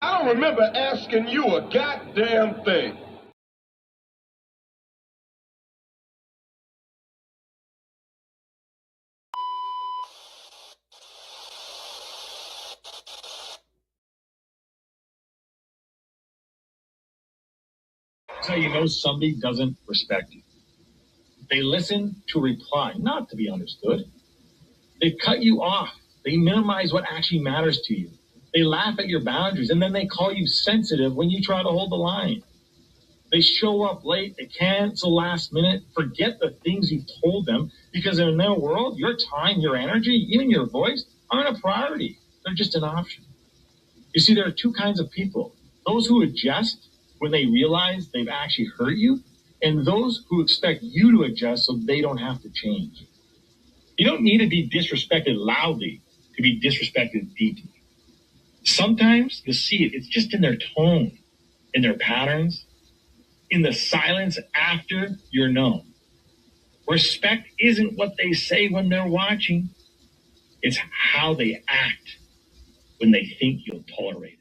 I don't remember asking you a goddamn thing. So you know somebody doesn't respect you. They listen to reply, not to be understood. They cut you off. They minimize what actually matters to you. They laugh at your boundaries, and then they call you sensitive when you try to hold the line. They show up late, they cancel last minute, forget the things you've told them, because in their world, your time, your energy, even your voice aren't a priority. They're just an option. You see, there are two kinds of people. Those who adjust when they realize they've actually hurt you, and those who expect you to adjust so they don't have to change. You don't need to be disrespected loudly to be disrespected deeply. Sometimes you'll see it. It's just in their tone, in their patterns, in the silence after you're known. Respect isn't what they say when they're watching. It's how they act when they think you'll tolerate it.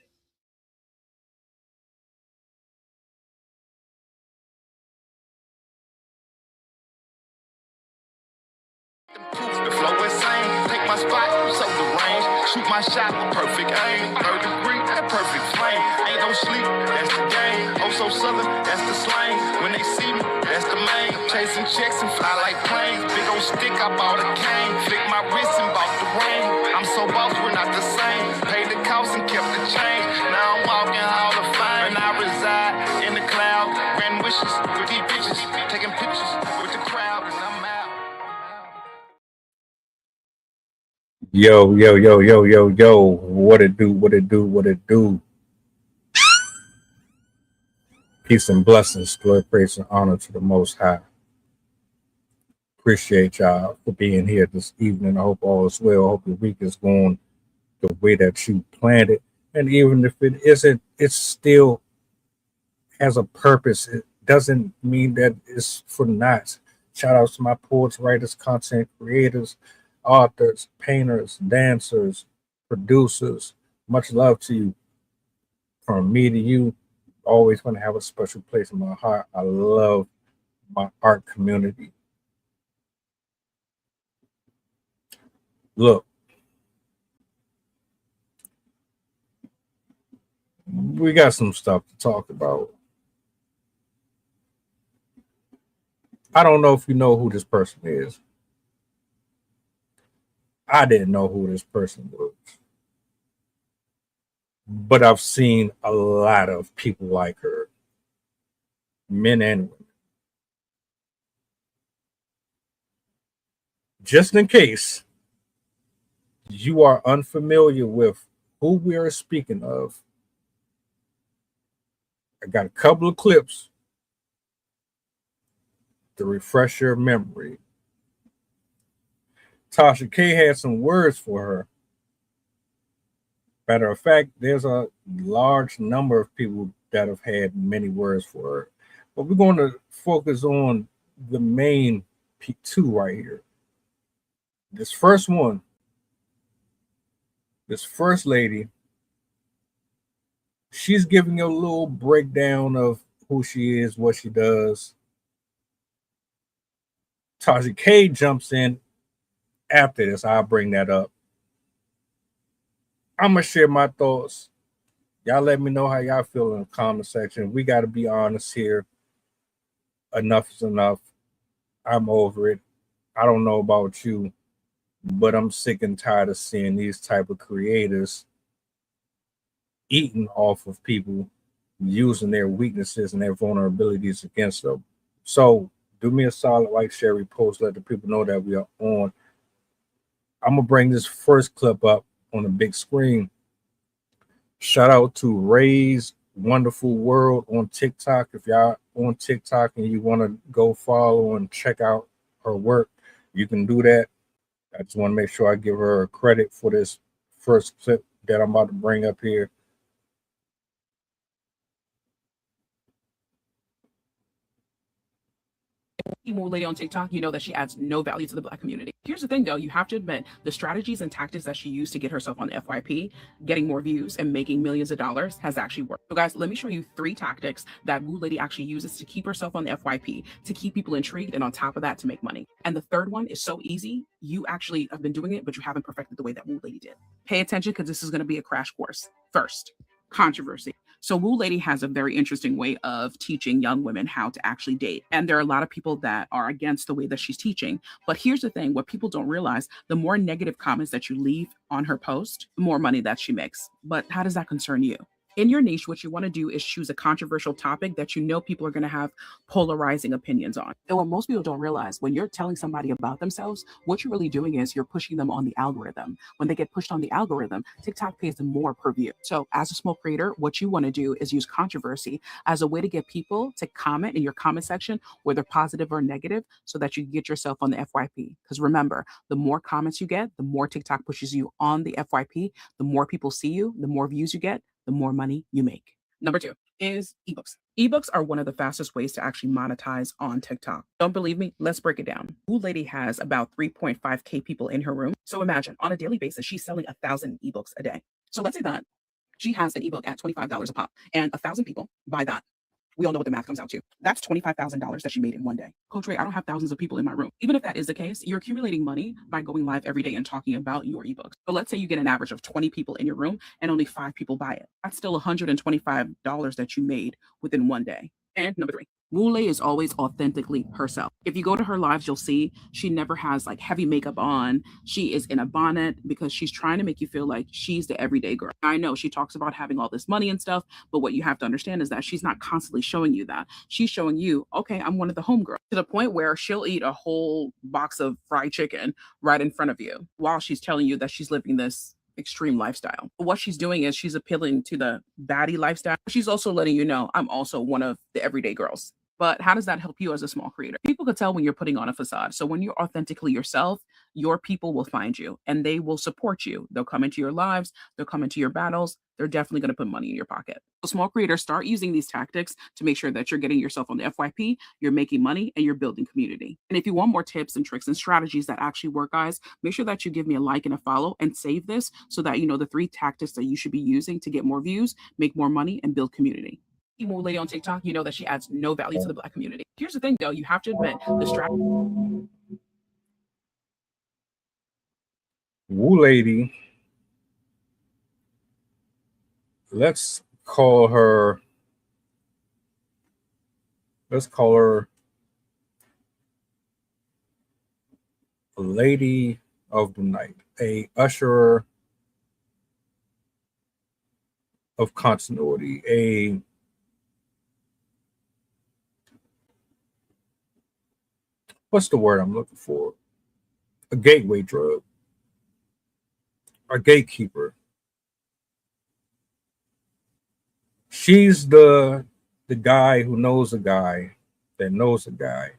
The flow insane, take my spot, so the range. Shoot my shot with perfect aim. Third degree, that perfect flame. Ain't no sleep, that's the game. Oh, so southern, that's the slang. When they see me, that's the main. Chasing checks and fly like planes. Big old stick, I bought a cane. Flick my wrist and bought the ring. I'm so boss, we're not the same. Paid the cost and kept the change. Now I'm walking Hall of Fame. And I reside in the cloud. Grand wishes with these bitches. Taking pictures with the crowd, and I'm out. Yo, yo, yo, yo, yo, yo. What it do, what it do, what it do. Peace and blessings, glory, praise, and honor to the Most High. Appreciate y'all for being here this evening. I hope all is well. I hope your week is going the way that you planned it. And even if it isn't, it still has a purpose. It doesn't mean that it's for naught. Shout outs to my poets, writers, content creators, authors, painters, dancers, producers. Much love to you. From me to you, always going to have a special place in my heart. I love my art community. Look, we got some stuff to talk about. I don't know if you know who this person is. I didn't know who this person was. But I've seen a lot of people like her, men and women. Just in case you are unfamiliar with who we are speaking of, I got a couple of clips to refresh your memory. Tasha K had some words for her. Matter of fact, there's a large number of people that have had many words for her. But we're going to focus on the main two right here. This first one, this first lady, she's giving you a little breakdown of who she is, what she does. Tasha K jumps in after this. I'll bring that up. I'm going to share my thoughts. Y'all let me know how y'all feel in the comment section. We got to be honest here. Enough is enough. I'm over it. I don't know about you, but I'm sick and tired of seeing these type of creators eating off of people, using their weaknesses and their vulnerabilities against them. So do me a solid, like, share, repost, let the people know that we are on. I'm going to bring this first clip up on the big screen. Shout out to Ray's Wonderful World on TikTok. If y'all on TikTok and you want to go follow and check out her work, you can do that. I just want to make sure I give her credit for this first clip that I'm about to bring up here. Emo lady on TikTok, you know that she adds no value to the Black community. Here's the thing though, you have to admit the strategies and tactics that she used to get herself on the FYP, getting more views and making millions of dollars has actually worked. So guys, let me show you 3 tactics that Woo Lady actually uses to keep herself on the FYP, to keep people intrigued, and on top of that, to make money. And the third one is so easy. You actually have been doing it, but you haven't perfected the way that Woo Lady did. Pay attention because this is going to be a crash course. First, controversy. So Woo Lady has a very interesting way of teaching young women how to actually date. And there are a lot of people that are against the way that she's teaching. But here's the thing, what people don't realize, the more negative comments that you leave on her post, the more money that she makes. But how does that concern you? In your niche, what you want to do is choose a controversial topic that you know people are going to have polarizing opinions on. And what most people don't realize, when you're telling somebody about themselves, what you're really doing is you're pushing them on the algorithm. When they get pushed on the algorithm, TikTok pays them more per view. So as a small creator, what you want to do is use controversy as a way to get people to comment in your comment section, whether positive or negative, so that you get yourself on the FYP. Because remember, the more comments you get, the more TikTok pushes you on the FYP, the more people see you, the more views you get, the more money you make. Number 2 is ebooks. Ebooks are one of the fastest ways to actually monetize on TikTok. Don't believe me? Let's break it down. Woo Lady has about 3.5K people in her room. So imagine on a daily basis, she's selling 1,000 ebooks a day. So let's say that she has an ebook at $25 a pop and 1,000 people buy that. We all know what the math comes out to. That's $25,000 that she made in one day. Coach Ray, I don't have thousands of people in my room. Even if that is the case, you're accumulating money by going live every day and talking about your ebooks. But let's say you get an average of 20 people in your room and only 5 people buy it. That's still $125 that you made within one day. And number 3, Wule is always authentically herself. If you go to her lives, you'll see she never has like heavy makeup on. She is in a bonnet because she's trying to make you feel like she's the everyday girl. I know she talks about having all this money and stuff, but what you have to understand is that she's not constantly showing you that. She's showing you, okay, I'm one of the homegirls, to the point where she'll eat a whole box of fried chicken right in front of you while she's telling you that she's living this extreme lifestyle. What she's doing is she's appealing to the baddie lifestyle. She's also letting you know, I'm also one of the everyday girls. But how does that help you as a small creator? People could tell when you're putting on a facade. So when you're authentically yourself, your people will find you and they will support you. They'll come into your lives, they'll come into your battles. They're definitely going to put money in your pocket. So small creators, start using these tactics to make sure that you're getting yourself on the FYP, you're making money, and you're building community. And if you want more tips and tricks and strategies that actually work, guys, make sure that you give me a like and a follow and save this so that you know the 3 tactics that you should be using to get more views, make more money, and build community. Emo lady on TikTok, you know that she adds no value to the Black community. Here's the thing though, you have to admit the strategy. Woo Lady, let's call her a lady of the night, a usherer of continuity, what's the word I'm looking for? A gateway drug, a gatekeeper. She's the guy who knows a guy that knows a guy.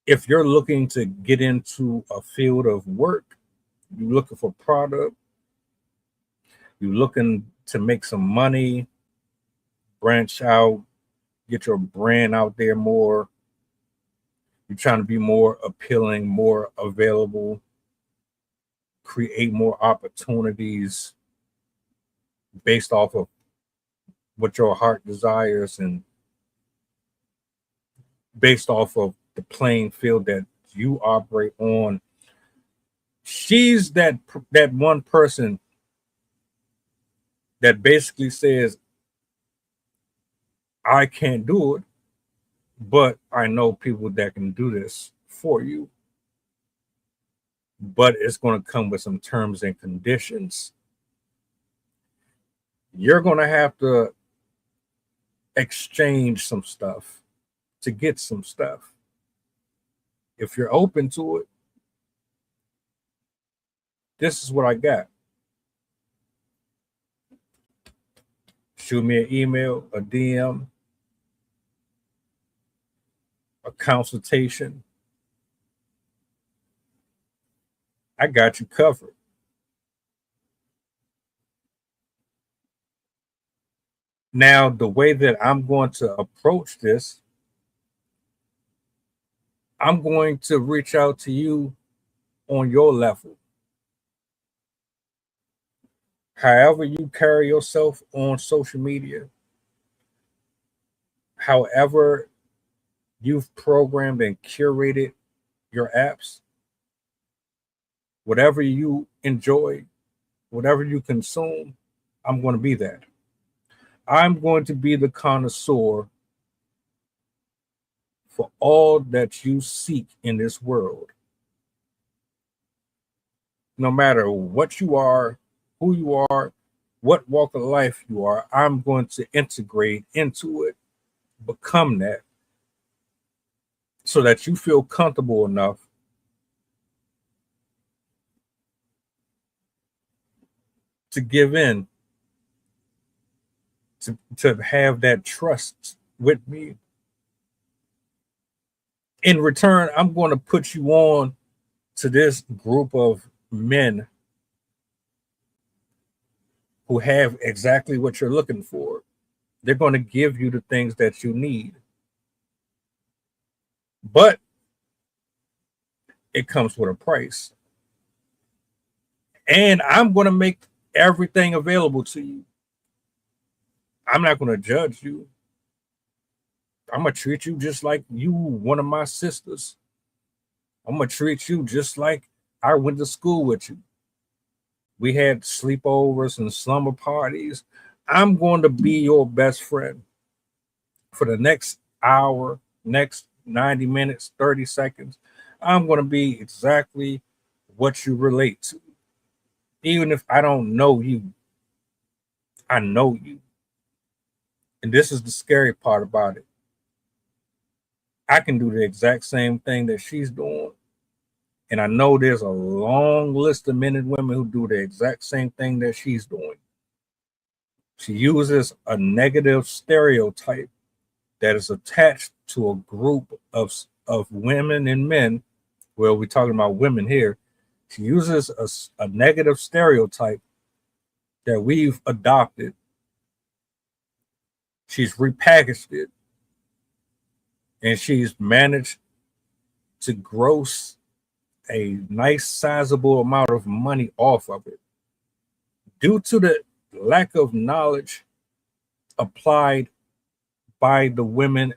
If you're looking to get into a field of work, you're looking for product, you're looking to make some money, branch out, get your brand out there more, you're trying to be more appealing, more available, create more opportunities based off of what your heart desires and based off of the playing field that you operate on. She's that one person that basically says, I can't do it, but I know people that can do this for you. But it's going to come with some terms and conditions. You're going to have to exchange some stuff to get some stuff. If you're open to it, this is what I got. Shoot me an email, a DM, a consultation. I got you covered. Now, the way that I'm going to approach this, I'm going to reach out to you on your level. However you carry yourself on social media, however you've programmed and curated your apps, whatever you enjoy, whatever you consume, I'm going to be that. I'm going to be the connoisseur for all that you seek in this world. No matter what you are, who you are, what walk of life you are, I'm going to integrate into it, become that, so that you feel comfortable enough to give in, to have that trust with me. In return, I'm going to put you on to this group of men who have exactly what you're looking for. They're going to give you the things that you need. But it comes with a price. And I'm going to make everything available to you. I'm not going to judge you. I'm going to treat you just like you, one of my sisters. I'm going to treat you just like I went to school with you. We had sleepovers and slumber parties. I'm going to be your best friend for the next hour, next 90 minutes, 30 seconds. I'm going to be exactly what you relate to. Even if I don't know you, I know you. And this is the scary part about it. I can do the exact same thing that she's doing. And I know there's a long list of men and women who do the exact same thing that she's doing. She uses a negative stereotype that is attached to a group of women and men. Well, we're talking about women here. She uses a negative stereotype that we've adopted. She's repackaged it, and she's managed to gross a nice sizable amount of money off of it due to the lack of knowledge applied by the women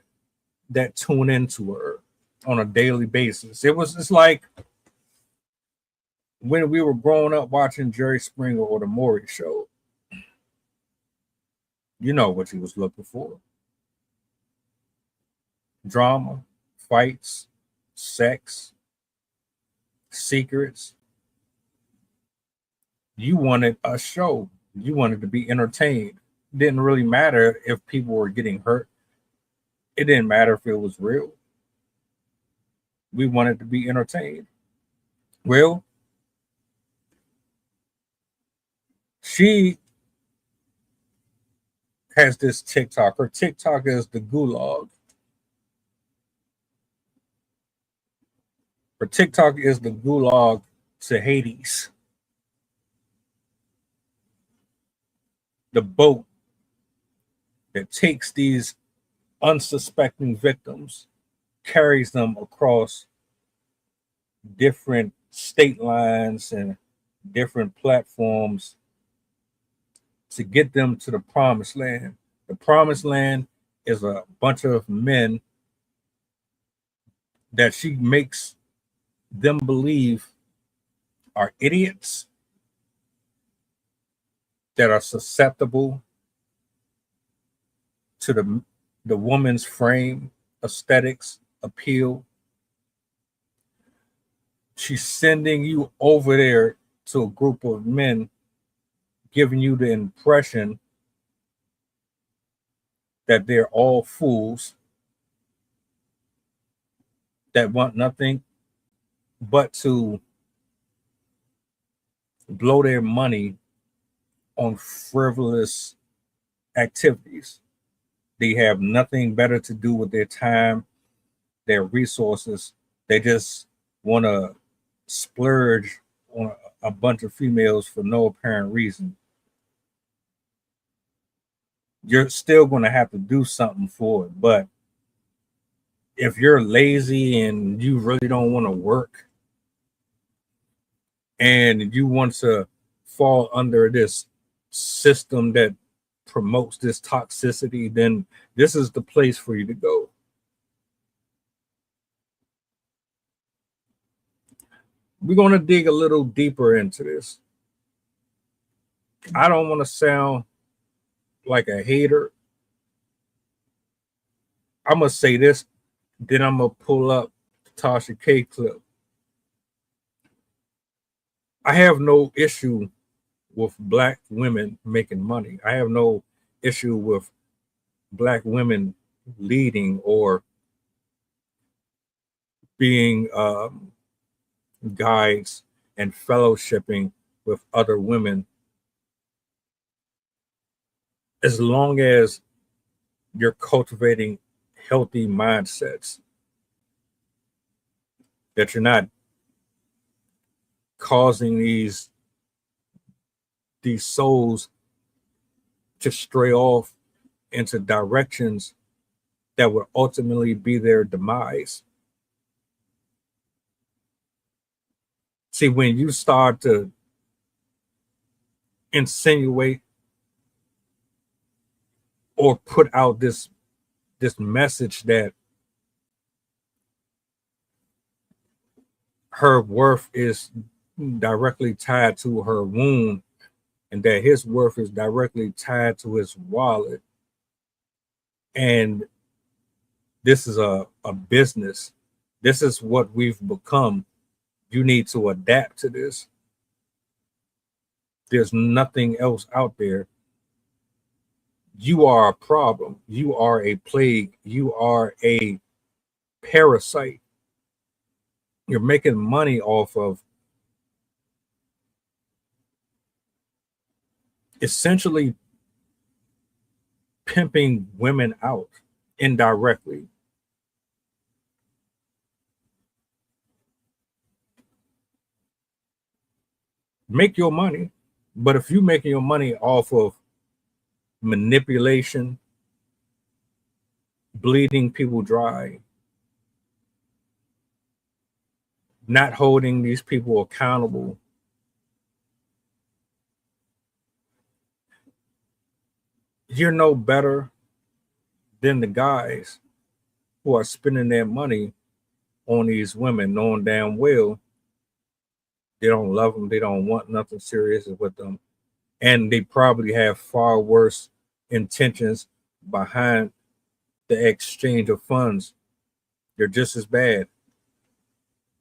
that tune into her on a daily basis. It's like when we were growing up watching Jerry Springer or the Maury Show. You know what you was looking for. Drama, fights, sex, secrets. You wanted a show. You wanted to be entertained. It didn't really matter if people were getting hurt. It didn't matter if it was real. We wanted to be entertained. Well, she has this TikTok. Her TikTok is the gulag. Her TikTok is the gulag to Hades. The boat that takes these unsuspecting victims, carries them across different state lines and different platforms to get them to the promised land. The promised land is a bunch of men that she makes them believe are idiots, that are susceptible to the woman's frame, aesthetics, appeal. She's sending you over there to a group of men, giving you the impression that they're all fools that want nothing but to blow their money on frivolous activities. They have nothing better to do with their time, their resources. They just want to splurge on a bunch of females for no apparent reason. you're still going to have to do something for it. But if you're lazy and you really don't want to work and you want to fall under this system that promotes this toxicity, then this is the place for you to go. We're going to dig a little deeper into this. I don't want to sound like a hater. I'm going to say this, then I'm going to pull up the Tasha K clip. I have no issue with Black women making money. I have no issue with Black women leading or being guides and fellowshipping with other women, as long as you're cultivating healthy mindsets, that you're not causing these souls to stray off into directions that would ultimately be their demise. See, when you start to insinuate or put out this message that her worth is directly tied to her wound and that his worth is directly tied to his wallet, and this is a business, this is what we've become, you need to adapt to this. There's nothing else out there. You are a problem. You are a plague. You are a parasite. You're making money off of essentially pimping women out indirectly. Make your money, but if you're making your money off of manipulation, bleeding people dry, not holding these people accountable, you're no better than the guys who are spending their money on these women, knowing damn well they don't love them, they don't want nothing serious with them, and they probably have far worse intentions behind the exchange of funds. They're just as bad.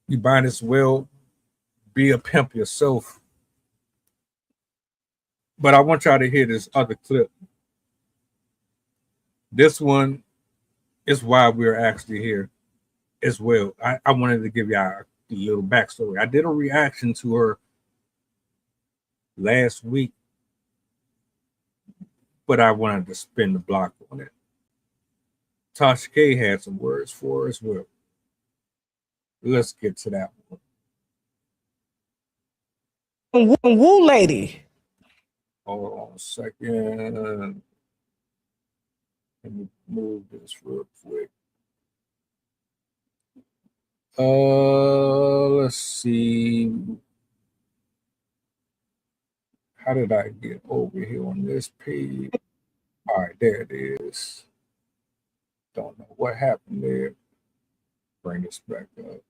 You might as well be a pimp yourself. But I want y'all to hear this other clip. This one is why we're actually here as well. I wanted to give y'all a little backstory. I did a reaction to her last week, but I wanted to spin the block on it. Tasha K had some words for her as well. Let's get to that one. Woo lady. Hold on a second. Let me move this real quick. Let's see. How did I get over here on this page? All right, there it is. Don't know what happened there. Bring this back up.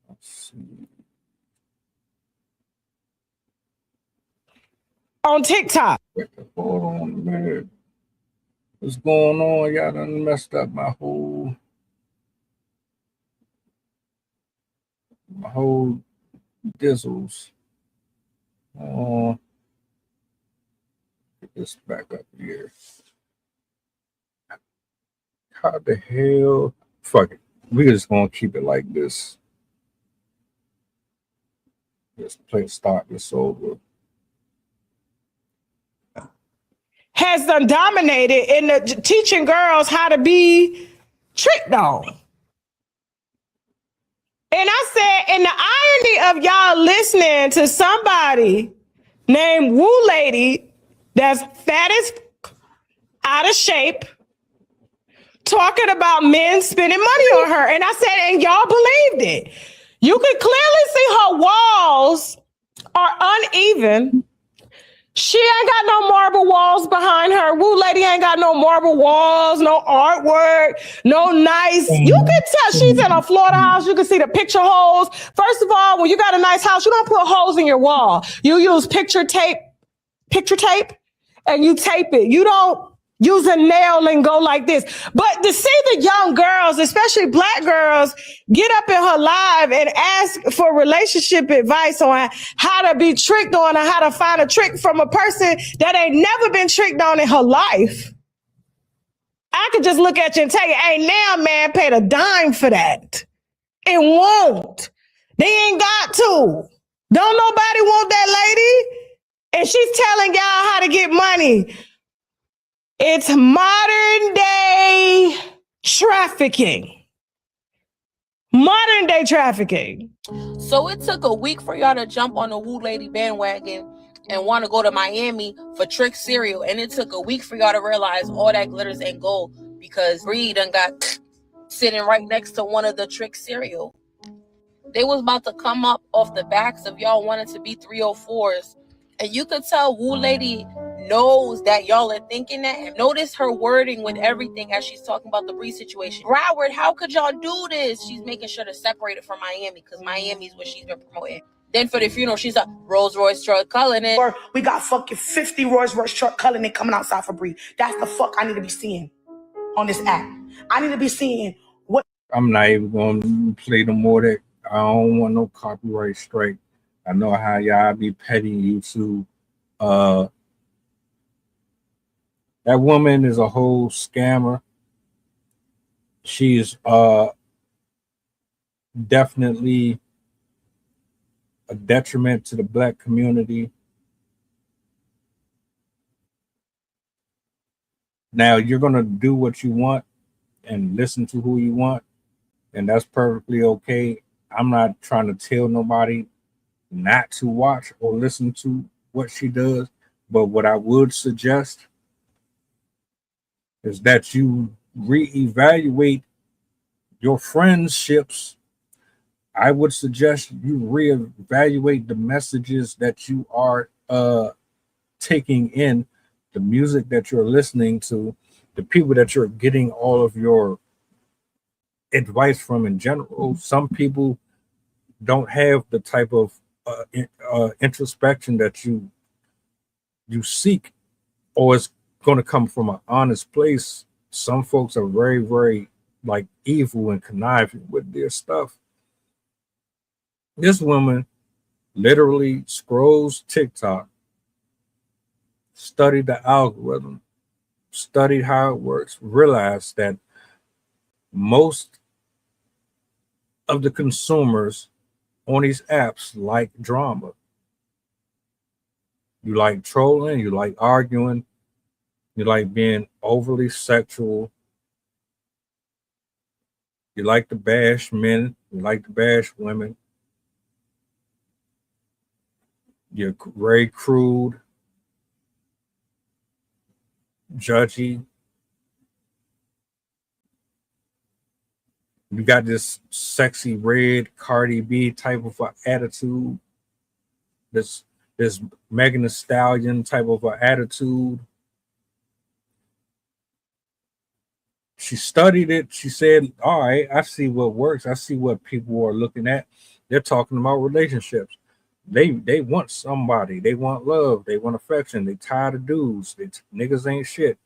Let's see. On TikTok. Hold on a minute. What's going on? Y'all done messed up my whole dizzles. Get this back up here. How the hell? Fuck it. We're just gonna keep it like this. Just start this over. Has done dominated in the teaching girls how to be tricked on. And I said, and the irony of y'all listening to somebody named Woo Lady that's fat as out of shape, talking about men spending money on her. And I said, and y'all believed it. You could clearly see her walls are uneven. She ain't got no marble walls behind her. Woo Lady ain't got no marble walls, no artwork, no nice. You can tell she's in a Florida house. You can see the picture holes. First of all, when you got a nice house, you don't put holes in your wall. You use picture tape, and you tape it. You don't use a nail and go like this. But to see the young girls, especially black girls, get up in her live and ask for relationship advice on how to be tricked on or how to find a trick from a person that ain't never been tricked on in her life. I could just look at you and tell you, ain't now man paid a dime for that. It won't. They ain't got to. Don't nobody want that lady. And she's telling y'all how to get money. It's modern day trafficking. Modern day trafficking. So it took a week for y'all to jump on the Woo Lady bandwagon and want to go to Miami for Trick cereal. And it took a week for y'all to realize all that glitters ain't gold because Bree done got sitting right next to one of the Trick cereal. They was about to come up off the backs of y'all wanting to be 304s. And you could tell Woo Lady knows that y'all are thinking that. And notice her wording with everything as she's talking about the Bree situation. Broward, how could y'all do this? She's making sure to separate it from Miami because Miami is what she's been promoting. Then for the funeral, she's a Rolls Royce truck Cullinan. Or we got fucking 50 Rolls Royce truck Cullinan coming outside for Bree. That's the fuck I need to be seeing on this app. I need to be seeing what. I'm not even going to play no more that. I don't want no copyright strike. I know how y'all be petty YouTube. That woman is a whole scammer. She's definitely a detriment to the black community. Now you're gonna do what you want and listen to who you want, and that's perfectly okay. I'm not trying to tell nobody not to watch or listen to what she does, but what I would suggest is that you reevaluate your friendships. I would suggest you reevaluate the messages that you are taking in, the music that you're listening to, the people that you're getting all of your advice from in general. Some people don't have the type of introspection that you seek, or it's going to come from an honest place. Some folks are very, very like evil and conniving with their stuff. This woman literally scrolls TikTok, studied the algorithm, studied how it works, realized that most of the consumers on these apps like drama. You like trolling, you like arguing, you like being overly sexual, you like to bash men, you like to bash women. You're very crude, judgy. You got this sexy red Cardi B type of attitude, this Megan Thee Stallion type of attitude. She studied it. She said, all right, I see what works. I see what people are looking at. They're talking about relationships. They want somebody. They want love. They want affection. They tired of dudes. Niggas ain't shit.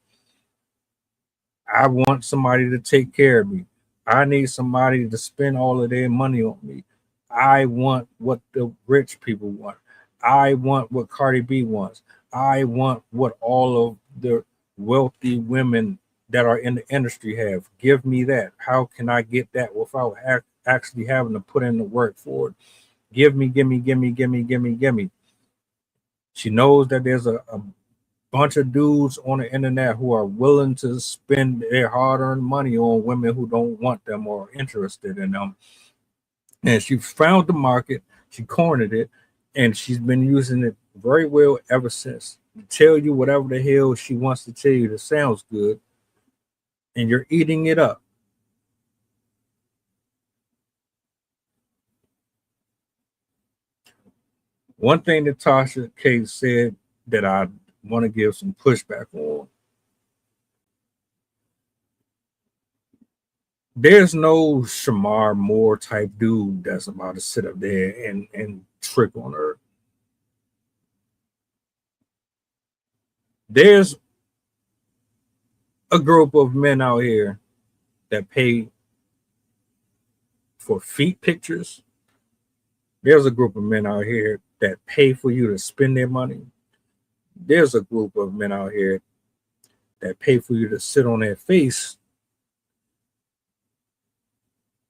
I want somebody to take care of me. I need somebody to spend all of their money on me. I want what the rich people want. I want what Cardi B wants. I want what all of the wealthy women that are in the industry have. Give me that. How can I get that without actually having to put in the work for it? Give me. She knows that there's a bunch of dudes on the internet who are willing to spend their hard-earned money on women who don't want them or interested in them. And she found the market, she cornered it, and she's been using it very well ever since. Tell you whatever the hell she wants to tell you that sounds good, and you're eating it up. One thing that Tasha K said that I want to give some pushback on. There's no Shamar Moore type dude that's about to sit up there and trick on her. There's a group of men out here that pay for feet pictures. There's a group of men out here that pay for you to spend their money. There's a group of men out here that pay for you to sit on their face.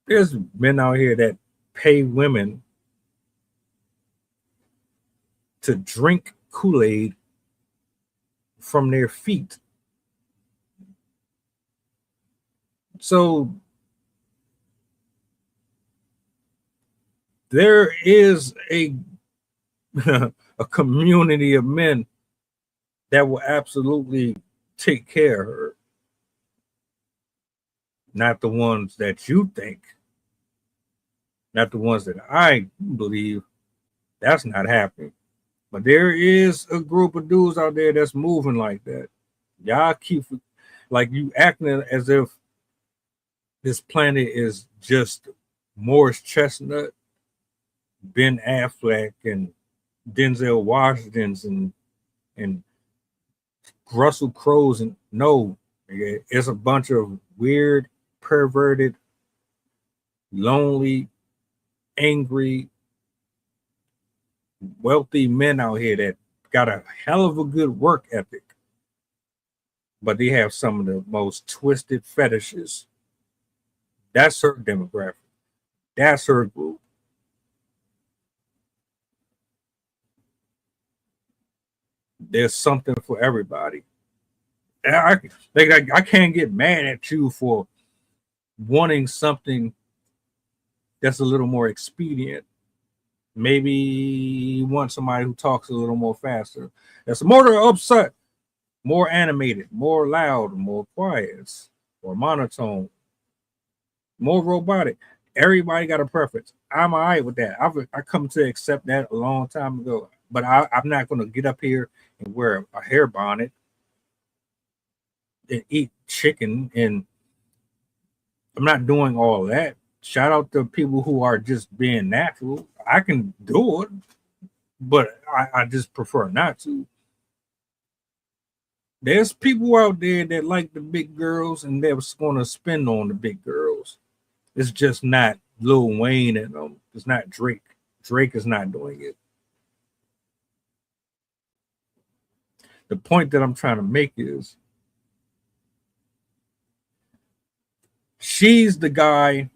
There's men out here that pay women to drink Kool-Aid from their feet. So there is a a community of men that will absolutely take care of her. Not the ones that you think, not the ones that I believe. That's not happening. But there is a group of dudes out there that's moving like that. Y'all keep like you acting as if this planet is just Morris Chestnut, Ben Affleck, and Denzel Washington's and Russell Crowe's, and no, it's a bunch of weird, perverted, lonely, angry, wealthy men out here that got a hell of a good work ethic, but they have some of the most twisted fetishes. That's her demographic. That's her group. There's something for everybody. I can't get mad at you for wanting something that's a little more expedient. Maybe you want somebody who talks a little more faster. That's more upset, more animated, more loud, more quiet, more monotone, more robotic. Everybody got a preference. I'm all right with that. I come to accept that a long time ago. But I'm not going to get up here and wear a hair bonnet and eat chicken. And I'm not doing all that. Shout out to people who are just being natural. I can do it, but I just prefer not to. There's people out there that like the big girls and they're going to spend on the big girls. It's just not Lil Wayne and them. It's not Drake. Drake is not doing it. The point that I'm trying to make is she's the guy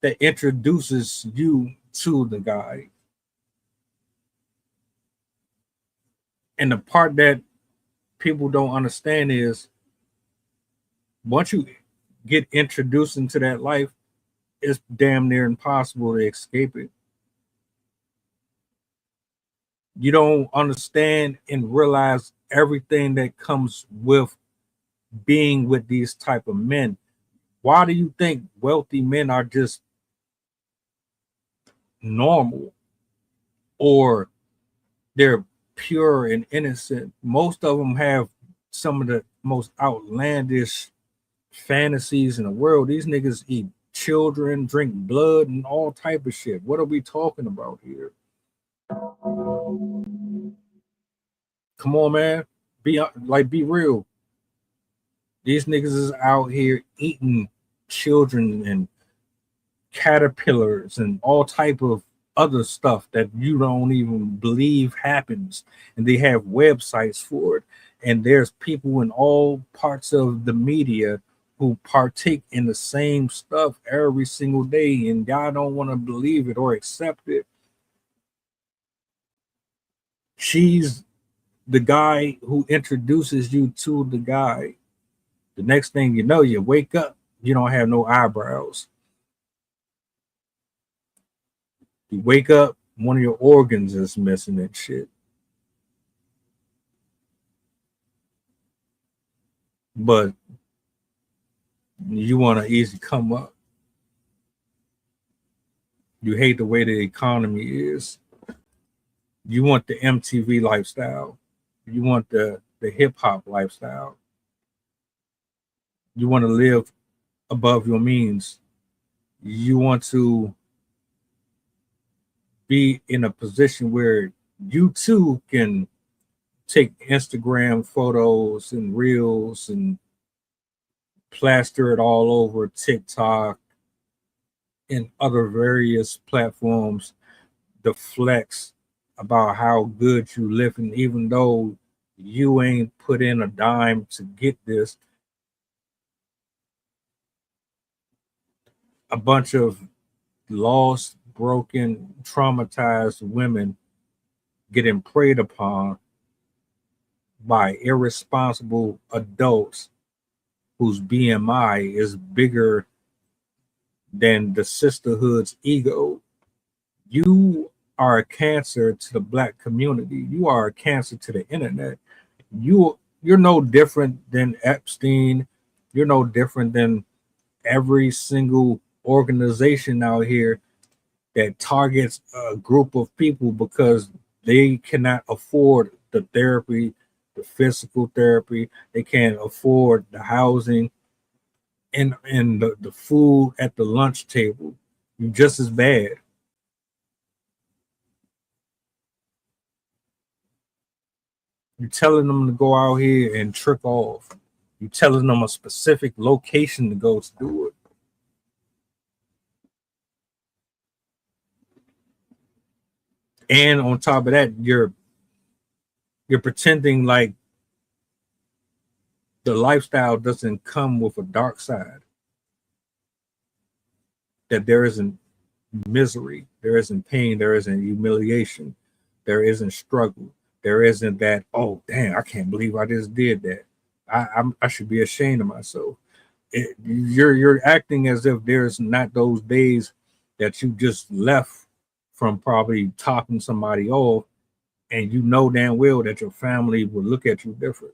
that introduces you to the guy. And the part that people don't understand is once you get introduced into that life, it's damn near impossible to escape it. You don't understand and realize everything that comes with being with these type of men. Why do you think wealthy men are just normal or they're pure and innocent? Most of them have some of the most outlandish fantasies in the world. These niggas eat children, drink blood, and all type of shit. What are we talking about here? Come on, man. Be real. These niggas is out here eating children and caterpillars and all type of other stuff that you don't even believe happens. And they have websites for it. And there's people in all parts of the media who partake in the same stuff every single day. And y'all don't want to believe it or accept it. She's the guy who introduces you to the guy. The next thing you know, you wake up, you don't have no eyebrows. You wake up, one of your organs is missing and shit. But you want to easy come up. You hate the way the economy is. You want the MTV lifestyle. You want the hip hop lifestyle. You want to live above your means. You want to be in a position where you too can take Instagram photos and reels and plaster it all over TikTok and other various platforms to flex about how good you living, even though you ain't put in a dime to get this. A bunch of lost, broken, traumatized women getting preyed upon by irresponsible adults whose BMI is bigger than the sisterhood's ego. You are a cancer to the Black community. You are a cancer to the internet. You're no different than Epstein. You're no different than every single organization out here that targets a group of people because they cannot afford the therapy, the physical therapy. They can't afford the housing and the food at the lunch table. You're just as bad. You're telling them to go out here and trick off. You're telling them a specific location to go to do it. And on top of that, you're pretending like the lifestyle doesn't come with a dark side. That there isn't misery, there isn't pain, there isn't humiliation, there isn't struggle, there isn't that, oh damn, I can't believe I just did that. I should be ashamed of myself. You're acting as if there's not those days that you just left from probably topping somebody off, and you know damn well that your family will look at you different,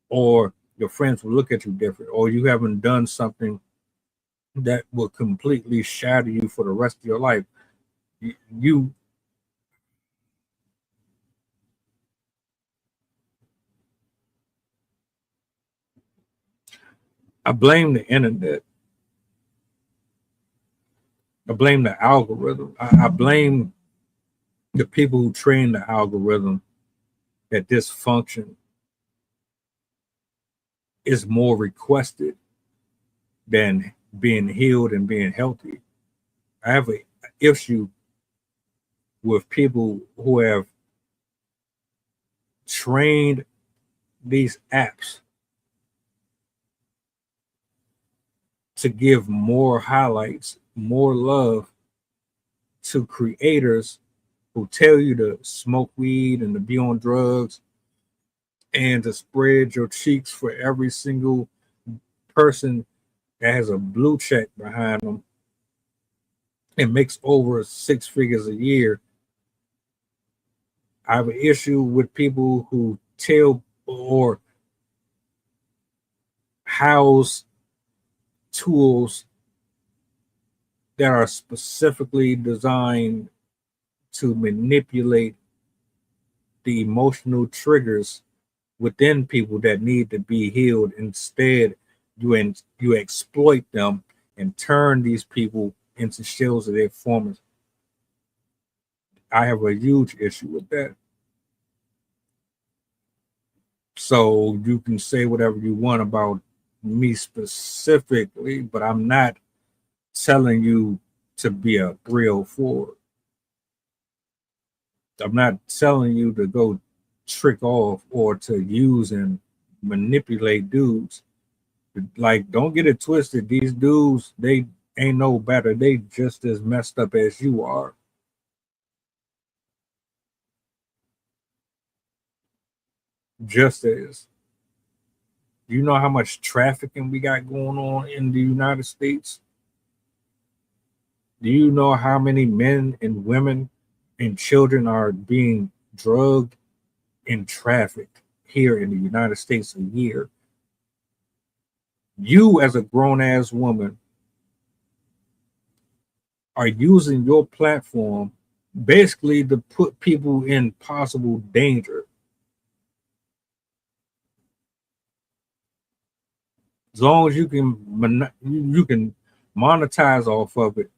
or your friends will look at you different, or you haven't done something that will completely shatter you for the rest of your life. You I blame the internet. I blame the algorithm. I blame the people who train the algorithm that this function is more requested than being healed and being healthy. I have an issue with people who have trained these apps to give more highlights, more love to creators who tell you to smoke weed and to be on drugs and to spread your cheeks for every single person that has a blue check behind them and makes over 6 figures a year. I have an issue with people who tell or house tools that are specifically designed to manipulate the emotional triggers within people that need to be healed. Instead, you exploit them and turn these people into shells of their former. I have a huge issue with that. So you can say whatever you want about me specifically, but I'm not telling you to be a 304. I'm not telling you to go trick off or to use and manipulate dudes. Like, don't get it twisted. These dudes, they ain't no better. They just as messed up as you are. Just as. You know how much trafficking we got going on in the United States? Do you know how many men and women and children are being drugged and trafficked here in the United States a year? You, as a grown ass woman, are using your platform basically to put people in possible danger. As long as you can monetize off of it,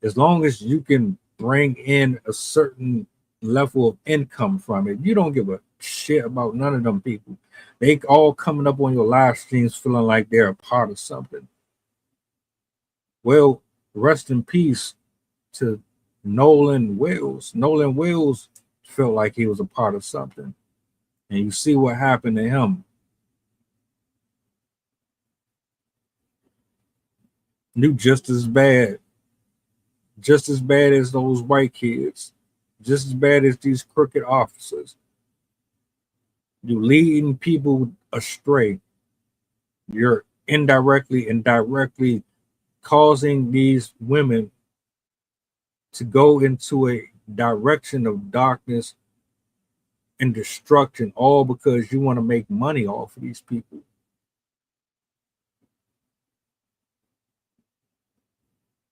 as long as you can bring in a certain level of income from it, you don't give a shit about none of them people. They all coming up on your live streams feeling like they're a part of something. Well, rest in peace to Nolan Wills. Nolan Wills felt like he was a part of something. And you see what happened to him. You just as bad as those white kids, just as bad as these crooked officers. You leading people astray. You're indirectly and directly causing these women to go into a direction of darkness and destruction, all because you want to make money off of these people.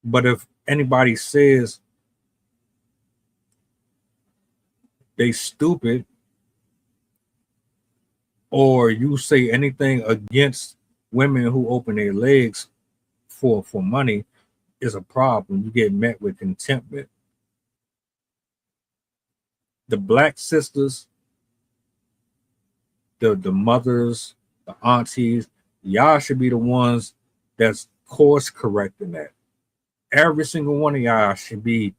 But if anybody says they stupid, or you say anything against women who open their legs for money, is a problem. You get met with contempt. The black sisters, the mothers, the aunties, y'all should be the ones that's course correcting that. Every single one of y'all should be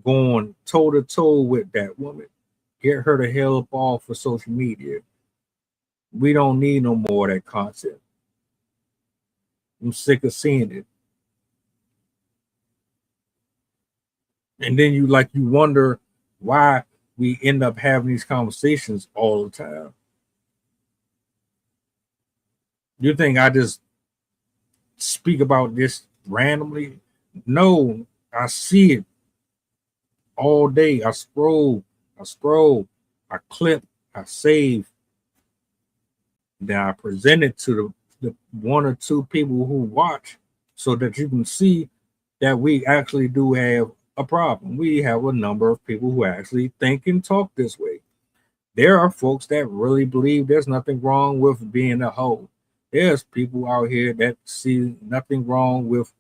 going toe to toe with that woman. Get her the hell up off of social media. We don't need no more of that content. I'm sick of seeing it. And then you wonder why we end up having these conversations all the time. You think I just speak about this randomly? No, I see it all day. I scroll, I clip, I save. Then I present it to the one or two people who watch so that you can see that we actually do have a problem. We have a number of people who actually think and talk this way. There are folks that really believe there's nothing wrong with being a hoe. There's people out here that see nothing wrong with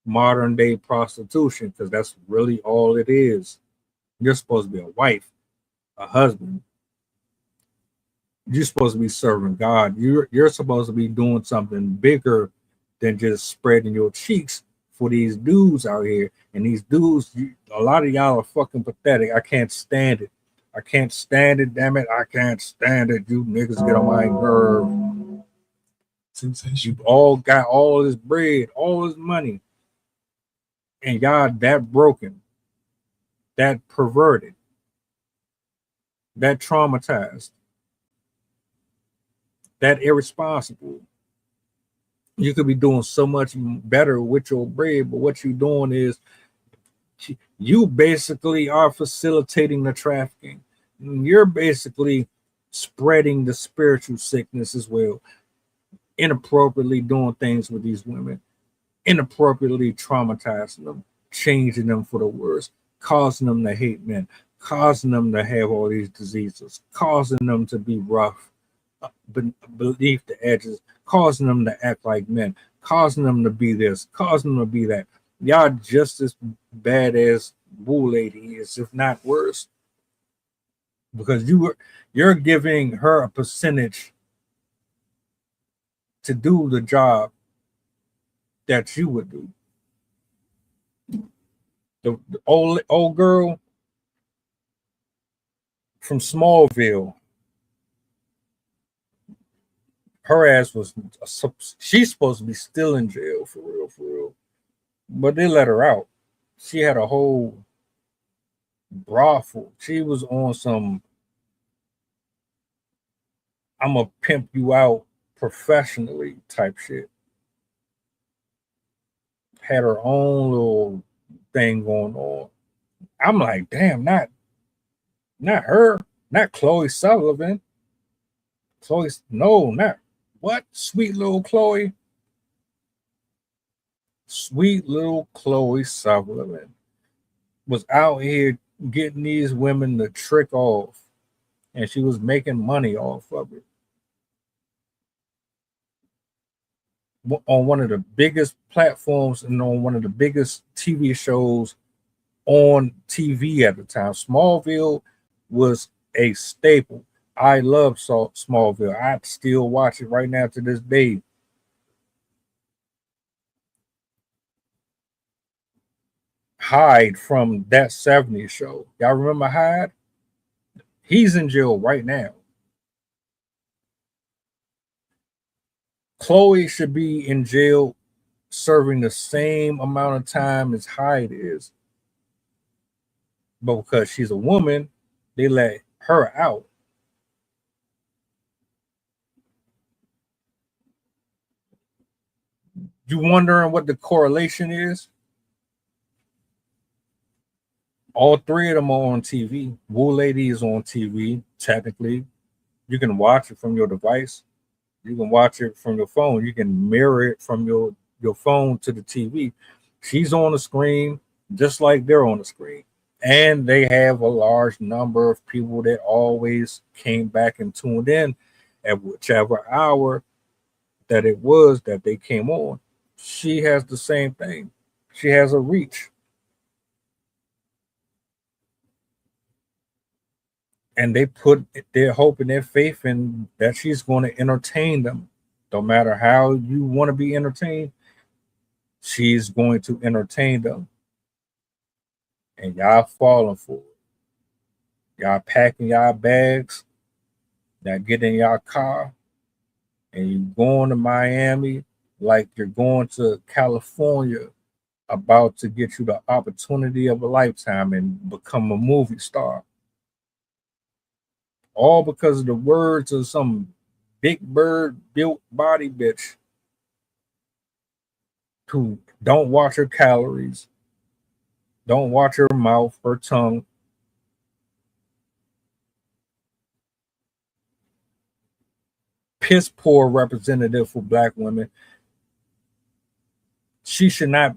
modern day prostitution because that's really all it is. You're supposed to be a wife, a husband. You're supposed to be serving God. You're supposed to be doing something bigger than just spreading your cheeks for these dudes out here. And these dudes, a lot of y'all are fucking pathetic. I can't stand it. I can't stand it, damn it. I can't stand it. You niggas get on my nerve. You've all got all this bread, all this money. And y'all that broken, that perverted, that traumatized, that irresponsible. You could be doing so much better with your bread, but what you're doing is you basically are facilitating the trafficking. You're basically spreading the spiritual sickness as well, inappropriately doing things with these women, inappropriately traumatizing them, changing them for the worse, causing them to hate men, causing them to have all these diseases, causing them to be rough beneath the edges, causing them to act like men, causing them to be this, causing them to be that. Y'all just as bad as Boo Lady is, if not worse, because you're giving her a percentage to do the job that you would do. The old girl from Smallville, her ass was, she's supposed to be still in jail for real. But they let her out. She had a whole brothel. She was on some I'm gonna pimp you out professionally type shit. Had her own little thing going on. I'm like, damn, not her, not Chloe Sullivan. No, not what? Sweet little Chloe. Sweet little Chloe Sullivan was out here getting these women to trick off, and she was making money off of it. On one of the biggest platforms and on one of the biggest TV shows on TV at the time. Smallville was a staple. I love Smallville. I still watch it right now to this day. Hyde from That 70s Show. Y'all remember Hyde? He's in jail right now. Chloe should be in jail serving the same amount of time as Hyde is. But because she's a woman, they let her out. You wondering what the correlation is? All three of them are on TV. Woo Lady is on TV, technically. You can watch it from your device. You can watch it from your phone. You can mirror it from your phone to the TV. She's on the screen just like they're on the screen. And they have a large number of people that always came back and tuned in at whichever hour that it was that they came on. She has the same thing. She has a reach. And they put their hope and their faith in that she's going to entertain them. No matter how you want to be entertained, she's going to entertain them. And y'all falling for it. Y'all packing y'all bags, y'all get in y'all car, and you going to Miami like you're going to California, about to get you the opportunity of a lifetime and become a movie star. All because of the words of some big bird built body bitch who don't watch her calories, don't watch her mouth, her tongue. Piss poor representative for black women. She should not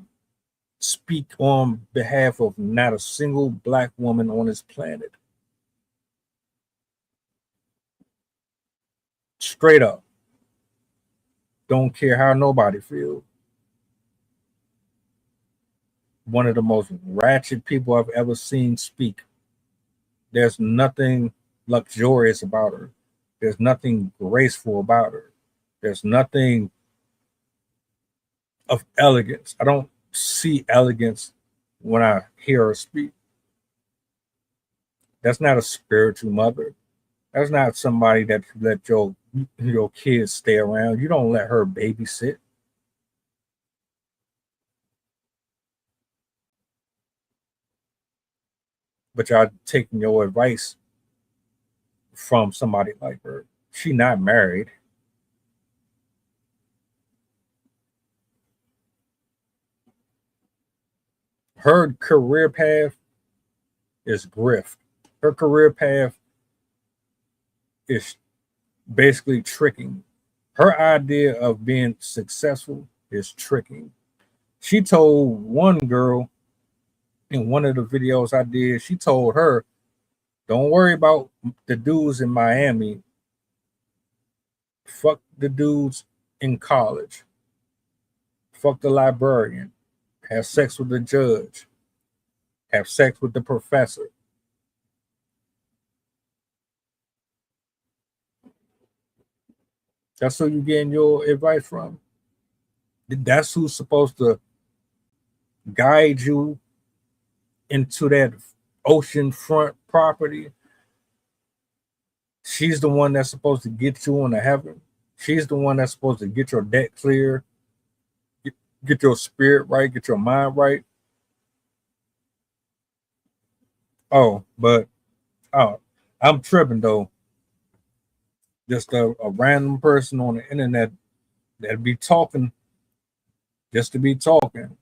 speak on behalf of not a single black woman on this planet. Straight up. Don't care how nobody feels. One of the most ratchet people I've ever seen speak. There's nothing luxurious about her. There's nothing graceful about her. There's nothing of elegance. I don't see elegance when I hear her speak. That's not a spiritual mother. That's not somebody that you let your kids stay around. You don't let her babysit. But y'all taking your advice from somebody like her. She not married. Her career path is grift. Her career path is basically tricking. Her idea of being successful is tricking. She told one girl in one of the videos I did, she told her, don't worry about the dudes in Miami. Fuck the dudes in college. Fuck the librarian. Have sex with the judge. Have sex with the professor. That's who you're getting your advice from. That's who's supposed to guide you into that oceanfront property. She's the one that's supposed to get you into heaven. She's the one that's supposed to get your debt clear, get your spirit right, get your mind right. But I'm tripping though. Just a random person on the internet that'd be talking just to be talking.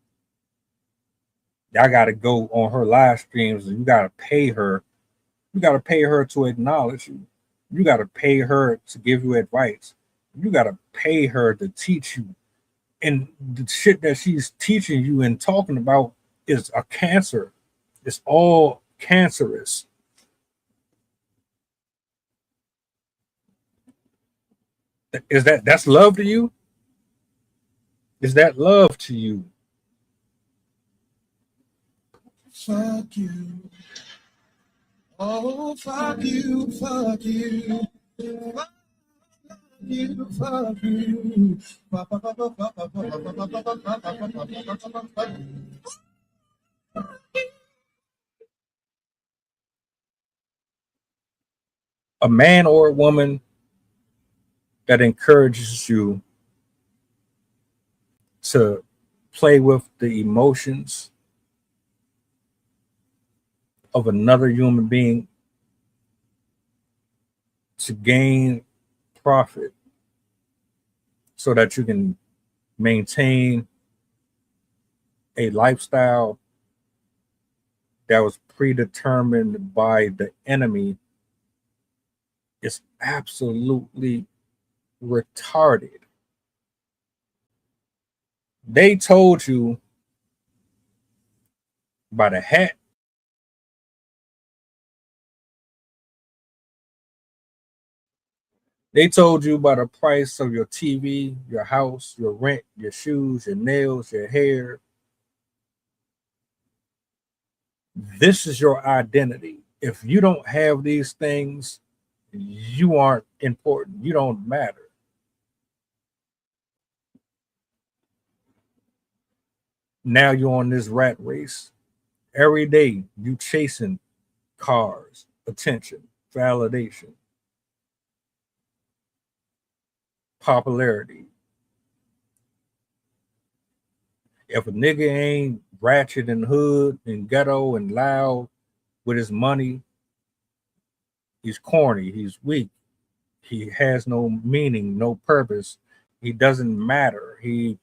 Y'all got to go on her live streams and you got to pay her. You got to pay her to acknowledge you. You got to pay her to give you advice. You got to pay her to teach you. And the shit that she's teaching you and talking about is a cancer. It's all cancerous. That's love to you? Is that love to you? Fuck you. Oh, fuck you, fuck you. Fuck you, fuck you. A man or a woman that encourages you to play with the emotions of another human being to gain profit so that you can maintain a lifestyle that was predetermined by the enemy is absolutely retarded. They told you by the hat. They told you by the price of your TV, your house, your rent, your shoes, your nails, your hair. This is your identity. If you don't have these things, you aren't important. You don't matter. Now you're on this rat race. Every day you chasing cars, attention, validation, popularity. If a nigga ain't ratchet and hood and ghetto and loud with his money, he's corny, he's weak, he has no meaning, no purpose, he doesn't matter, he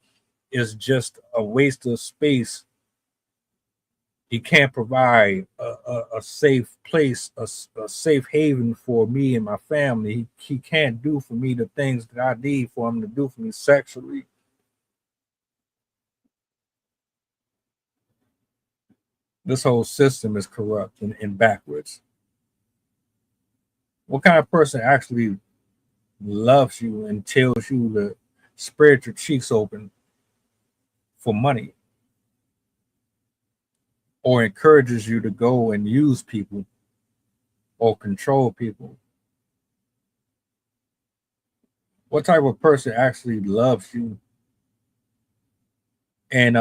is just a waste of space. He can't provide a safe place, a safe haven for me and my family. He can't do for me the things that I need for him to do for me sexually. This whole system is corrupt and backwards. What kind of person actually loves you and tells you to spread your cheeks open for money, or encourages you to go and use people or control people? What type of person actually loves you and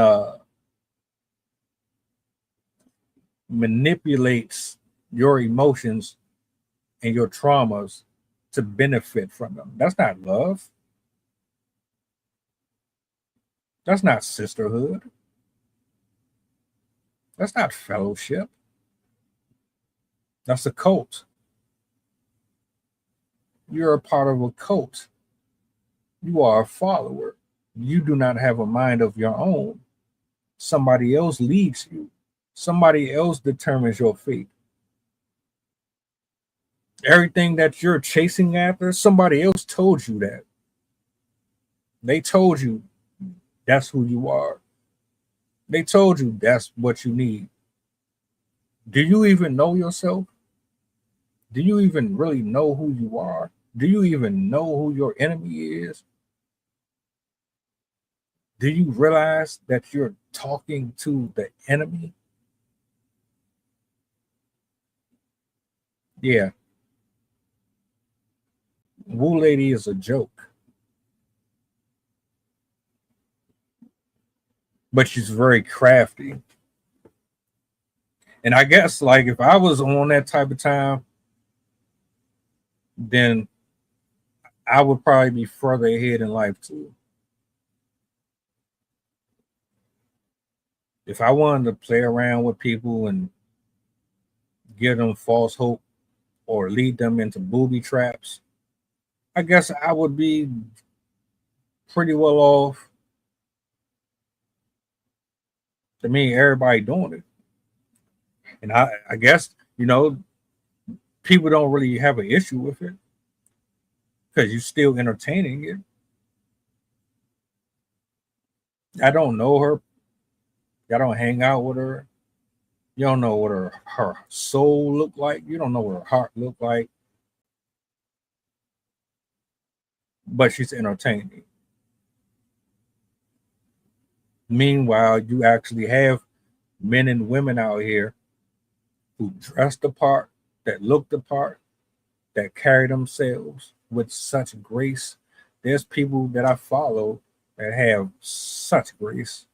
manipulates your emotions and your traumas to benefit from them? That's not love. That's not sisterhood. That's not fellowship. That's a cult. You're a part of a cult. You are a follower. You do not have a mind of your own. Somebody else leads you. Somebody else determines your fate. Everything that you're chasing after, somebody else told you that. They told you that's who you are. They told you that's what you need. Do you even know yourself? Do you even really know who you are? Do you even know who your enemy is? Do you realize that you're talking to the enemy? Yeah. Woo Lady is a joke. But she's very crafty. And I guess, like, if I was on that type of time, then I would probably be further ahead in life too. If I wanted to play around with people and give them false hope or lead them into booby traps, I guess I would be pretty well off I mean, everybody doing it. And I guess, people don't really have an issue with it because you're still entertaining it. I don't know her. I don't hang out with her. You don't know what her soul look like. You don't know what her heart look like. But she's entertaining. Meanwhile, you actually have men and women out here who dress the part, that look the part, that carry themselves with such grace. There's people that I follow that have such grace.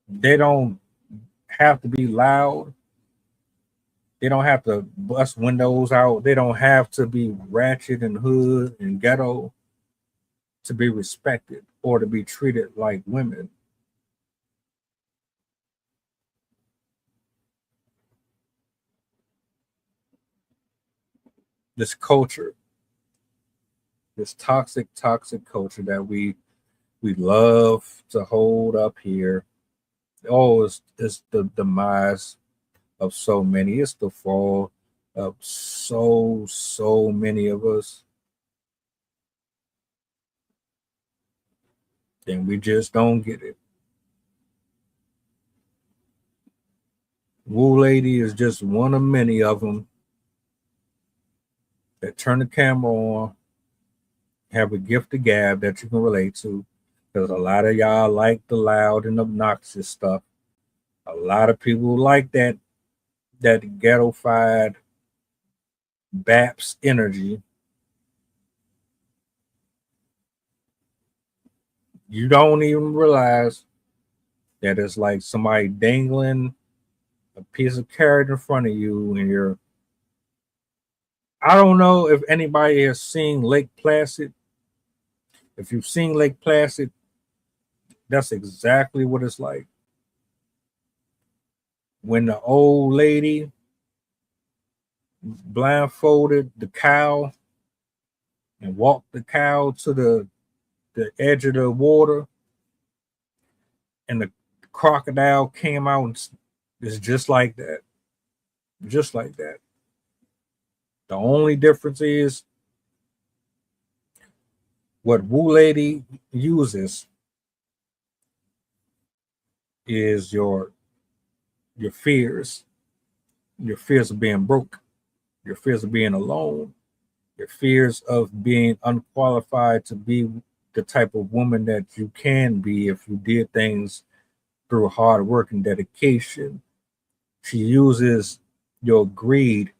They don't have to be loud. They don't have to bust windows out. They don't have to be ratchet and hood and ghetto to be respected or to be treated like women. This culture, this toxic culture that we love to hold up here. Oh, it's the demise of so many. It's the fall of so many of us. And we just don't get it. Woo Lady is just one of many of them that turn the camera on, have a gift of gab that you can relate to. Because a lot of y'all like the loud and obnoxious stuff. A lot of people like that ghetto-fied BAPS energy. You don't even realize that it's like somebody dangling a piece of carrot in front of you, and I don't know if anybody has seen Lake Placid. If you've seen Lake Placid, that's exactly what it's like. When the old lady blindfolded the cow and walked the cow to the edge of the water, and the crocodile came out, and it's just like that. Just like that. The only difference is what Woo Lady uses is your fears of being broke, your fears of being alone, your fears of being unqualified to be the type of woman that you can be if you did things through hard work and dedication. She uses your greed,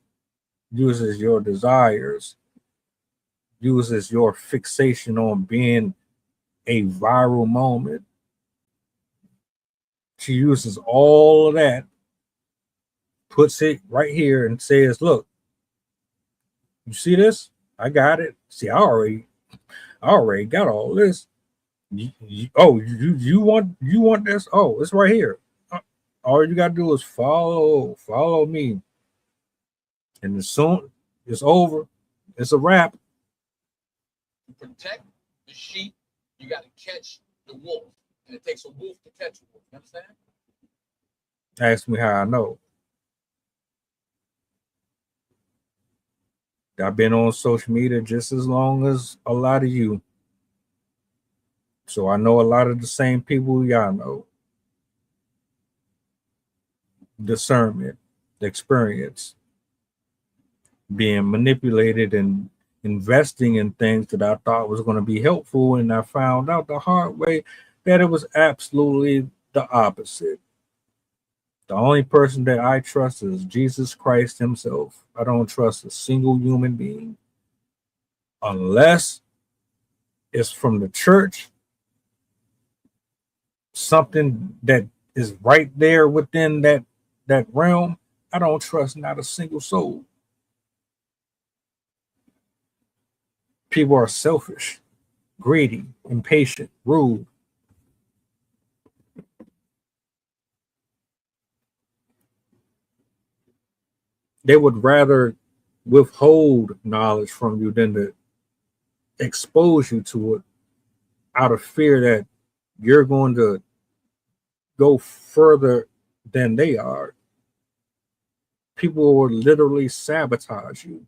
uses your desires, uses your fixation on being a viral moment. She uses all of that, puts it right here and says, look, you see this? I got it. See, I already got all this. You want this? Oh, it's right here. All you gotta do is follow me. And as soon it's over, it's a wrap. To protect the sheep, you got to catch the wolf. And it takes a wolf to catch a wolf. You understand? Ask me how I know. I've been on social media just as long as a lot of you. So I know a lot of the same people y'all know. Discernment, experience, being manipulated and investing in things that I thought was going to be helpful, and I found out the hard way that it was absolutely the opposite. The only person that I trust is Jesus Christ himself. I don't trust a single human being unless it's from the church, something that is right there within that realm. I don't trust not a single soul. People are selfish, greedy, impatient, rude. They would rather withhold knowledge from you than to expose you to it. out of fear that you're going to go further than they are. People will literally sabotage you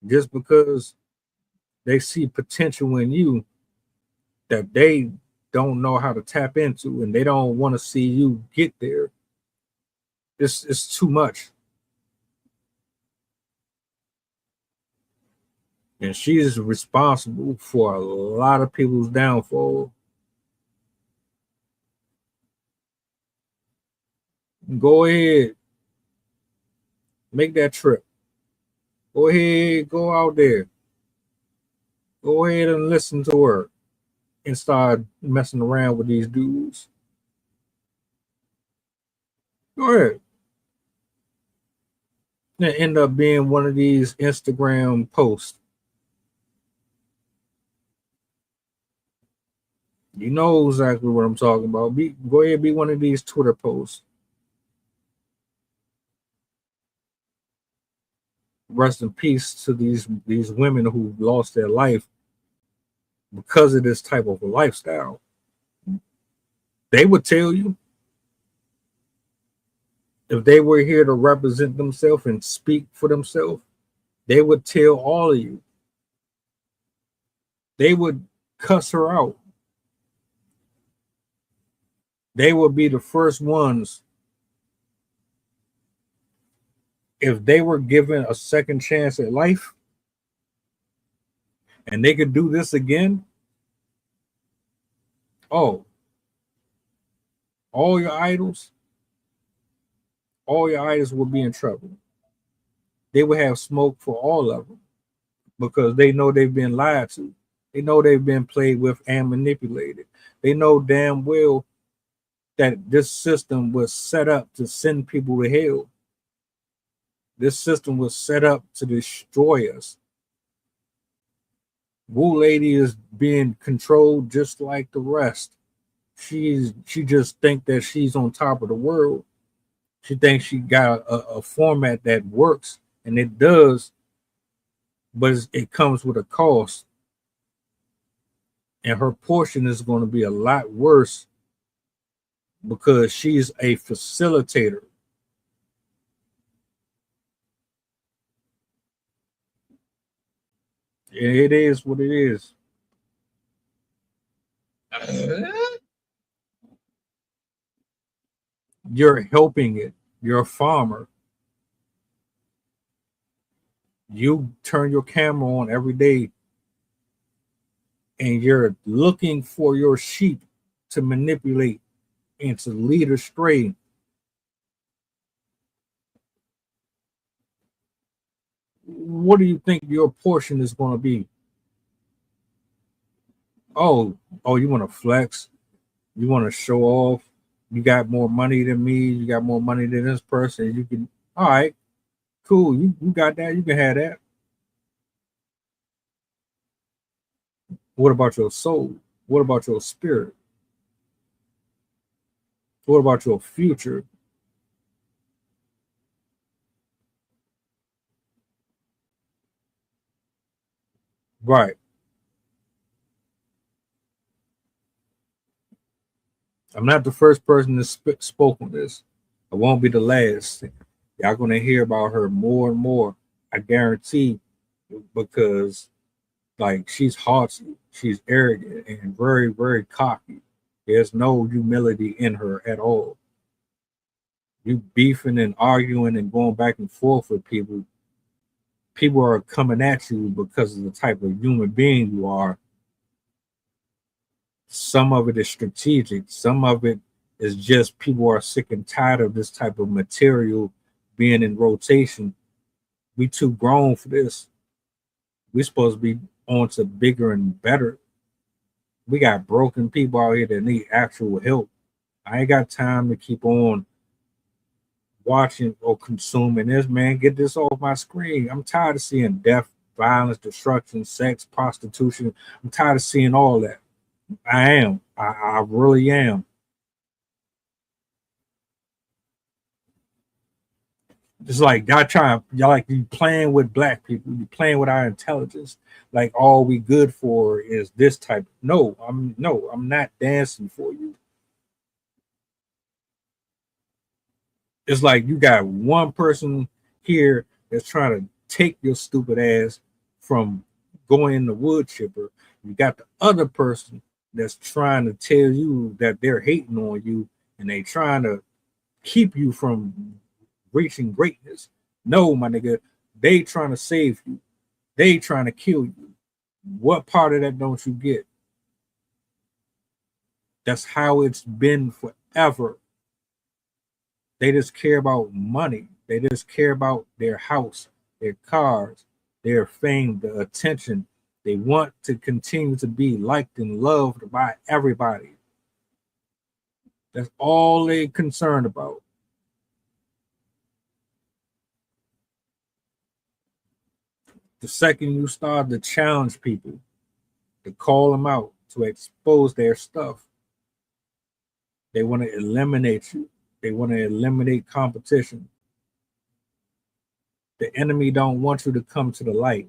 just because they see potential in you that they don't know how to tap into, and they don't want to see you get there. It's too much. And she is responsible for a lot of people's downfall. Go ahead, make that trip. Go ahead, go out there. Go ahead and listen to her and start messing around with these dudes. Go ahead. And end up being one of these Instagram posts. You know exactly what I'm talking about. Go ahead, be one of these Twitter posts. Rest in peace to these women who lost their life because of this type of a lifestyle. They would tell you, if they were here to represent themselves and speak for themselves, they would tell all of you. They would cuss her out. They would be the first ones. If they were given a second chance at life and they could do this again, oh, all your idols would be in trouble. They would have smoke for all of them because they know they've been lied to. They know they've been played with and manipulated. They know damn well that this system was set up to send people to hell. This system was set up to destroy us. Woo Lady is being controlled just like the rest. She just think that she's on top of the world. She thinks she got a format that works, and it does, but it comes with a cost. And her portion is going to be a lot worse because she's a facilitator. It is what it is. You're helping it. You're a farmer. You turn your camera on every day and you're looking for your sheep to manipulate and to lead astray. What do you think your portion is going to be? Oh, you want to flex? You want to show off? You got more money than me. You got more money than this person. You can, all right, cool. You got that. You can have that. What about your soul? What about your spirit? What about your future? Right. I'm not the first person to spoke on this. I won't be the last. Y'all going to hear about her more and more. I guarantee, because like she's haughty, she's arrogant, and very, very cocky. There's no humility in her at all. You beefing and arguing and going back and forth with people. People are coming at you because of the type of human being you are. Some of it is strategic. Some of it is just people are sick and tired of this type of material being in rotation. We too grown for this. We're supposed to be on to bigger and better. We got broken people out here that need actual help. I ain't got time to keep on watching or consuming this, man. Get this off my screen. I'm tired of seeing death, violence, destruction, sex, prostitution. I'm tired of seeing all that. I am. I really am. It's like y'all like you playing with black people, you playing with our intelligence. Like all we good for is this type. No, I'm not dancing for you. It's like you got one person here that's trying to take your stupid ass from going in the wood chipper. You got the other person that's trying to tell you that they're hating on you and they trying to keep you from reaching greatness. No, my nigga, they trying to save you. They trying to kill you. What part of that don't you get? That's how it's been forever. They just care about money. They just care about their house, their cars, their fame, the attention. They want to continue to be liked and loved by everybody. That's all they're concerned about. The second you start to challenge people, to call them out, to expose their stuff, they want to eliminate you. They want to eliminate competition. The enemy don't want you to come to the light.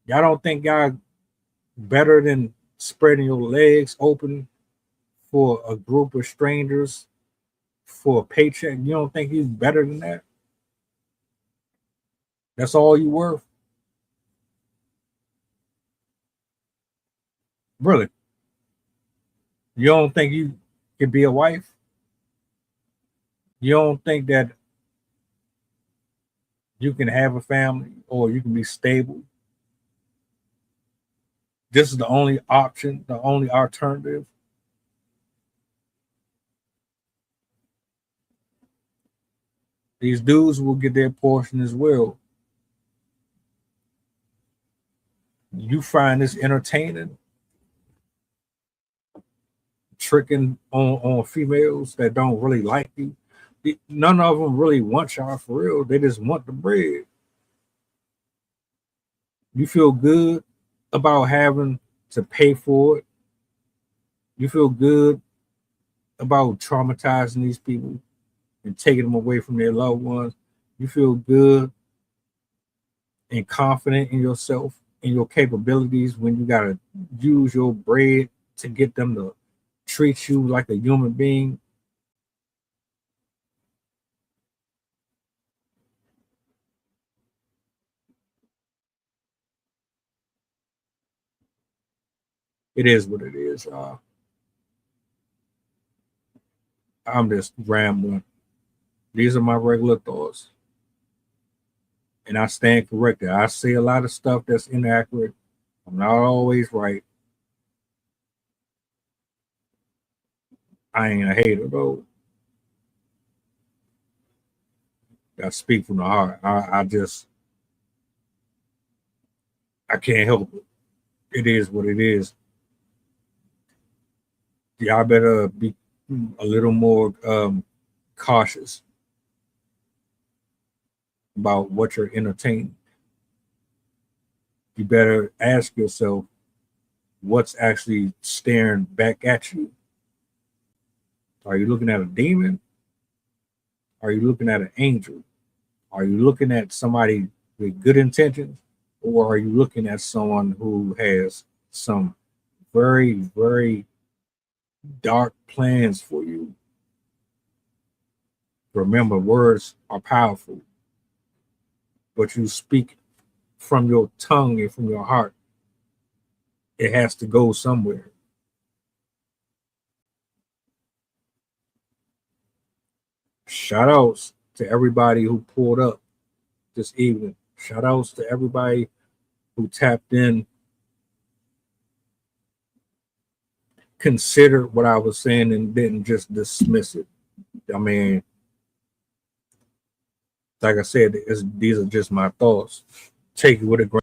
Y'all don't think y'all better than spreading your legs open for a group of strangers for a paycheck? You don't think he's better than that? That's all you worth? Really? You don't think you can be a wife? You don't think that you can have a family or you can be stable? This is the only option, the only alternative. These dudes will get their portion as well. You find this entertaining, tricking on females that don't really like you. None of them really want y'all for real. They just want the bread. You feel good about having to pay for it. You feel good about traumatizing these people and taking them away from their loved ones. You feel good and confident in yourself and your capabilities when you gotta use your bread to get them to treat you like a human being. It is what it is, y'all. I'm just rambling. These are my regular thoughts. And I stand corrected. I say a lot of stuff that's inaccurate. I'm not always right. I ain't a hater though. I speak from the heart. I can't help it. It is what it is. Y'all better be a little more cautious about what you're entertaining. You better ask yourself what's actually staring back at you. Are you looking at a demon? Are you looking at an angel? Are you looking at somebody with good intentions? Or are you looking at someone who has some very, very dark plans for you? Remember, words are powerful, but you speak from your tongue and from your heart. It has to go somewhere. Shout outs to everybody who pulled up this evening. Shout outs to everybody who tapped in, considered what I was saying and didn't just dismiss it. I mean, like I said, these are just my thoughts. Take it with a grain.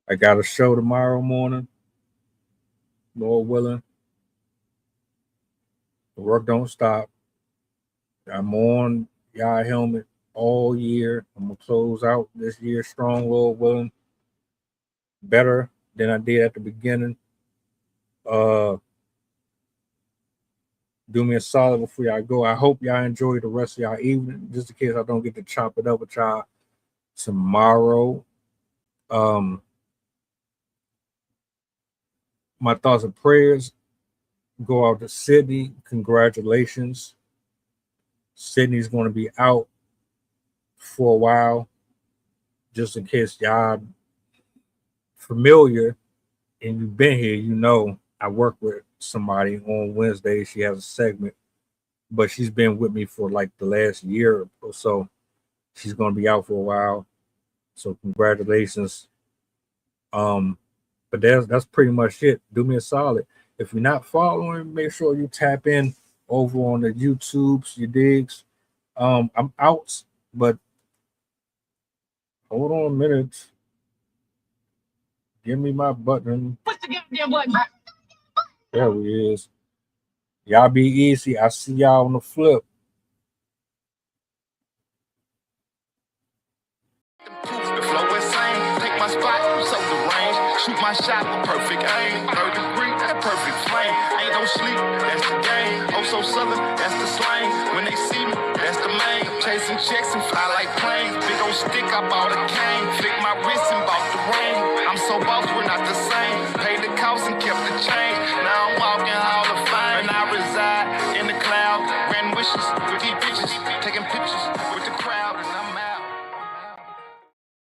I got a show tomorrow morning, Lord willing. The work don't stop. I'm on y'all helmet all year. I'm gonna close out this year strong, Lord willing. Better than I did at the beginning. Do me a solid before y'all go. I hope y'all enjoy the rest of y'all evening. Just in case I don't get to chop it up with y'all tomorrow. My thoughts and prayers go out to Sydney. Congratulations. Sydney's going to be out for a while. Just in case y'all familiar and you've been here, you know I work with somebody on Wednesday. She has a segment, but she's been with me for like the last year or so. She's going to be out for a while. So congratulations. But that's pretty much it. Do me a solid. If you're not following, make sure you tap in over on the YouTubes, you digs. I'm out, but hold on a minute. Give me my button. What's the goddamn button? There it is. Y'all be easy. I see y'all on the flip. The flow insane, take my spot, so the range. Shoot my shot with perfect aim. Third degree, that perfect flame. Ain't no sleep, that's the game. Oh, so southern, that's the slang. When they see me, that's the main. Chasing checks and fly like planes. Big old stick, I bought a cane. Flick my wrist and bought the ring. I'm so boss, we're not the same. Paid the cost and kept the change. Now I'm walking Hall of Fame. And I reside in the cloud. Grand wishes with these bitches. Taking pictures with the crowd.